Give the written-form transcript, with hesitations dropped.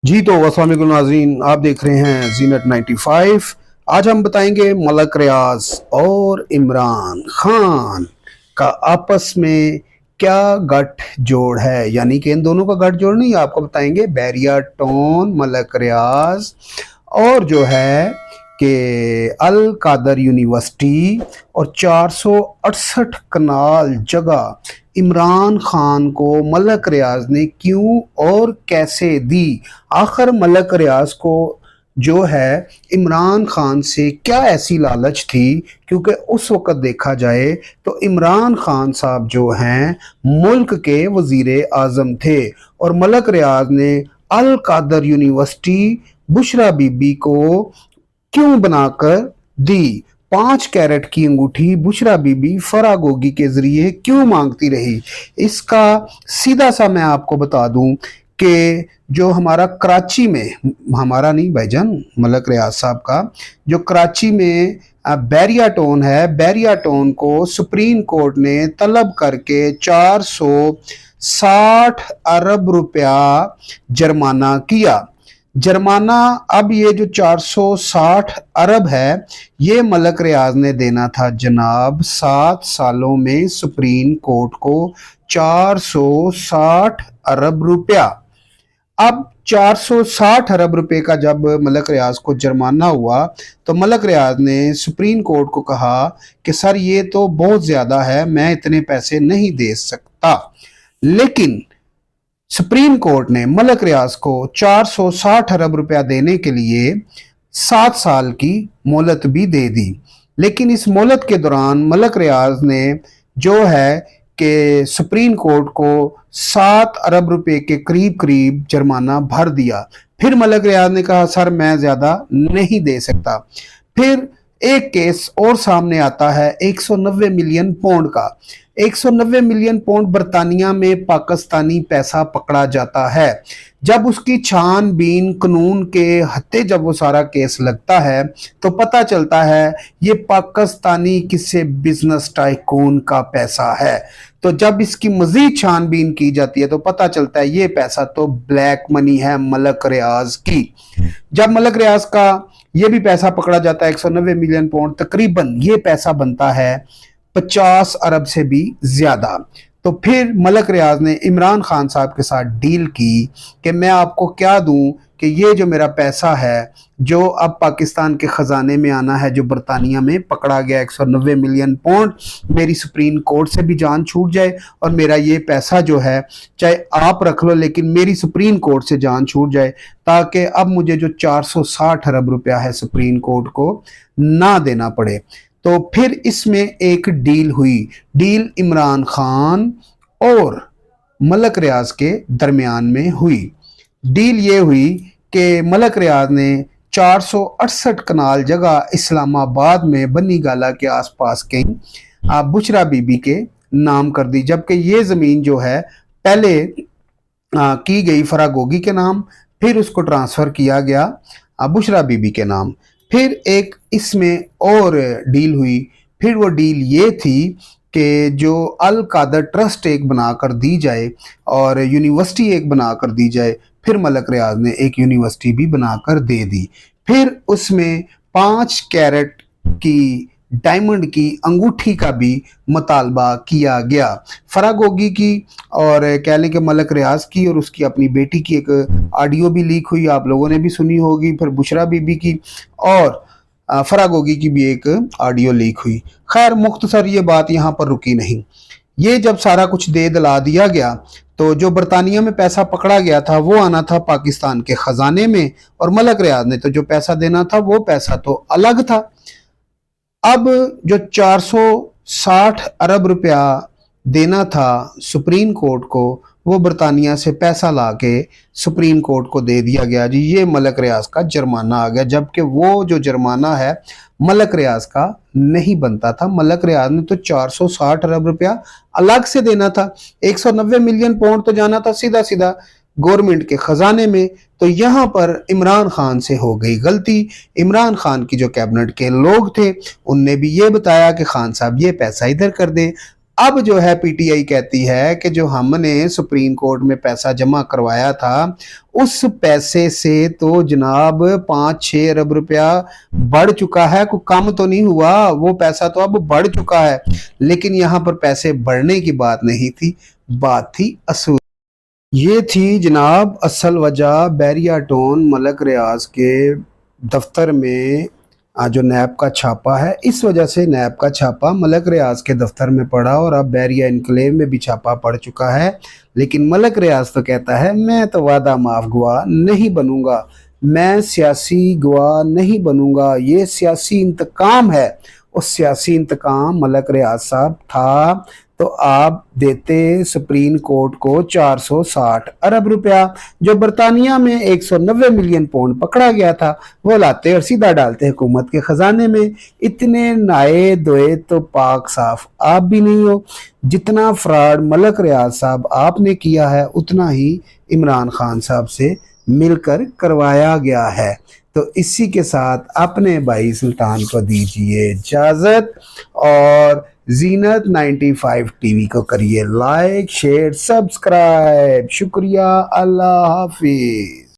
जी तो अस्सलाम वालेकुम नाज़रीन, आप देख रहे हैं जीनत 95। आज हम बताएंगे मलक रियाज और इमरान खान का आपस में क्या गठजोड़ है, यानी कि इन दोनों का गठजोड़ नहीं, आपको बताएंगे बैरिया टोन, मलक रियाज और जो है कि अल कादर यूनिवर्सिटी और 468 कनाल जगह इमरान खान को मलक रियाज ने क्यों और कैसे दी। आखिर मलक रियाज को जो है इमरान खान से क्या ऐसी लालच थी, क्योंकि उस वक़्त देखा जाए तो इमरान खान साहब जो हैं मुल्क के वज़ीर आज़म थे और मलक रियाज ने अल कादर यूनिवर्सिटी बुशरा बीबी को क्यों बनाकर दी। 5 कैरेट की अंगूठी बुशरा बीबी फरागोगी के जरिए क्यों मांगती रही। इसका सीधा सा मैं आपको बता दूं कि जो हमारा कराची में, हमारा नहीं भाईजान, मलक रियाज साहब का जो कराची में बैरिया टोन है, बैरिया टोन को सुप्रीम कोर्ट ने तलब करके 460 अरब रुपया जुर्माना किया। जुर्माना अब ये जो 460 अरब है ये मलक रियाज ने देना था जनाब 7 सालों में सुप्रीम कोर्ट को 460 अरब रुपया। अब 460 अरब रुपए का जब मलक रियाज को जुर्माना हुआ तो मलक रियाज ने सुप्रीम कोर्ट को कहा कि सर ये तो बहुत ज्यादा है, मैं इतने पैसे नहीं दे सकता। लेकिन सुप्रीम कोर्ट ने मलक रियाज को 460 अरब रुपया देने के लिए 7 साल की मोहलत भी दे दी। लेकिन इस मोहलत के दौरान मलक रियाज ने जो है कि सुप्रीम कोर्ट को 7 अरब रुपए के करीब करीब जुर्माना भर दिया। फिर मलक रियाज ने कहा सर मैं ज्यादा नहीं दे सकता। फिर एक केस और सामने आता है 190 मिलियन पौंड का। 190 मिलियन पौंड बरतानिया में पाकिस्तानी पैसा पकड़ा जाता है। जब उसकी छानबीन कानून के हत्ते जब वो सारा केस लगता है तो पता चलता है ये पाकिस्तानी किसी बिजनेस टाइकून का पैसा है। तो जब इसकी मजीद छानबीन की जाती है तो पता चलता है ये पैसा तो ब्लैक मनी है मलक रियाज की। जब मलक रियाज का ये भी पैसा पकड़ा जाता है 190 मिलियन पौंड, तकरीबन ये पैसा बनता है 50 अरब से भी ज्यादा। तो फिर मलक रियाज ने इमरान खान साहब के साथ डील की कि मैं आपको क्या दूं कि ये जो मेरा पैसा है जो अब पाकिस्तान के खजाने में आना है, जो बरतानिया में पकड़ा गया 190 मिलियन पौंड, मेरी सुप्रीम कोर्ट से भी जान छूट जाए और मेरा ये पैसा जो है चाहे आप रख लो लेकिन मेरी सुप्रीम कोर्ट से जान छूट जाए, ताकि अब मुझे जो 460 अरब रुपया है सुप्रीम कोर्ट को ना देना पड़े। तो फिर इसमें एक डील हुई। डील इमरान खान और मलक रियाज के दरमियान में हुई। डील ये हुई कि मलक रियाज ने 468 कनाल जगह इस्लामाबाद में बनी गाला के आसपास कहीं बुशरा बीबी के नाम कर दी, जबकि ये ज़मीन जो है पहले की गई फरागोगी के नाम, फिर उसको ट्रांसफ़र किया गया बुशरा बीबी के नाम। फिर एक इसमें और डील हुई। फिर वो डील ये थी कि जो अल कादर ट्रस्ट एक बनाकर दी जाए और यूनिवर्सिटी एक बनाकर दी जाए। फिर मलक रियाज ने एक यूनिवर्सिटी भी बनाकर दे दी। फिर उसमें 5 कैरेट की डायमंड की अंगूठी का भी मुतालबा किया गया। फरागोगी की और कह लें कि मलक रियाज की और उसकी अपनी बेटी की एक ऑडियो भी लीक हुई, आप लोगों ने भी सुनी होगी। फिर बुशरा बीबी की और फरागोगी की भी एक ऑडियो लीक हुई। खैर मुख्तसर ये बात यहाँ पर रुकी नहीं। ये जब सारा कुछ दे दिला दिया गया तो जो बरतानिया में पैसा पकड़ा गया था वो आना था पाकिस्तान के खजाने में और मलक रियाज ने तो जो पैसा देना था वो पैसा तो अलग था। अब जो 460 अरब रुपया देना था सुप्रीम कोर्ट को, वो बरतानिया से पैसा लाके सुप्रीम कोर्ट को दे दिया गया। जी ये मलक रियाज का जुर्माना आ गया, जबकि वो जो जुर्माना है मलक रियाज का नहीं बनता था। मलक रियाज ने तो 460 अरब रुपया अलग से देना था। 190 मिलियन पौंड तो जाना था सीधा सीधा गवर्नमेंट के खजाने में। तो यहाँ पर इमरान खान से हो गई गलती। इमरान खान की जो कैबिनेट के लोग थे उनने भी ये बताया कि खान साहब ये पैसा इधर कर दे। अब जो है पीटीआई कहती है कि जो हमने सुप्रीम कोर्ट में पैसा जमा करवाया था, उस पैसे से तो जनाब 5-6 अरब रुपया बढ़ चुका है, कोई कम तो नहीं हुआ, वो पैसा तो अब बढ़ चुका है। लेकिन यहाँ पर पैसे बढ़ने की बात नहीं थी, बात थी असूल। ये थी जनाब असल वजह बैरिया टोन मलक रियाज के दफ्तर में जो नैब का छापा है। इस वजह से नैब का छापा मलक रियाज के दफ्तर में पड़ा और अब बैरिया इनक्लेव में भी छापा पड़ चुका है। लेकिन मलक रियाज तो कहता है मैं तो वादा माफ गवाह नहीं बनूंगा, मैं सियासी गवाह नहीं बनूंगा, ये सियासी इंतकाम है। और सियासी इंतकाम मलक रियाज साहब था तो आप देते सुप्रीम कोर्ट को 460 अरब रुपया, जो बरतानिया में 190 मिलियन पाउंड पकड़ा गया था, वो लाते और सीधा डालते हुकूमत के खजाने में। इतने नाए दोए तो पाक साफ आप भी नहीं हो। जितना फ्रॉड मलक रियाज साहब आपने किया है, उतना ही इमरान खान साहब से मिलकर करवाया गया है। तो इसी के साथ अपने भाई सुल्तान को दीजिए इजाजत और जीनत 95 टीवी को करिए लाइक शेयर सब्सक्राइब। शुक्रिया, अल्लाह हाफिज।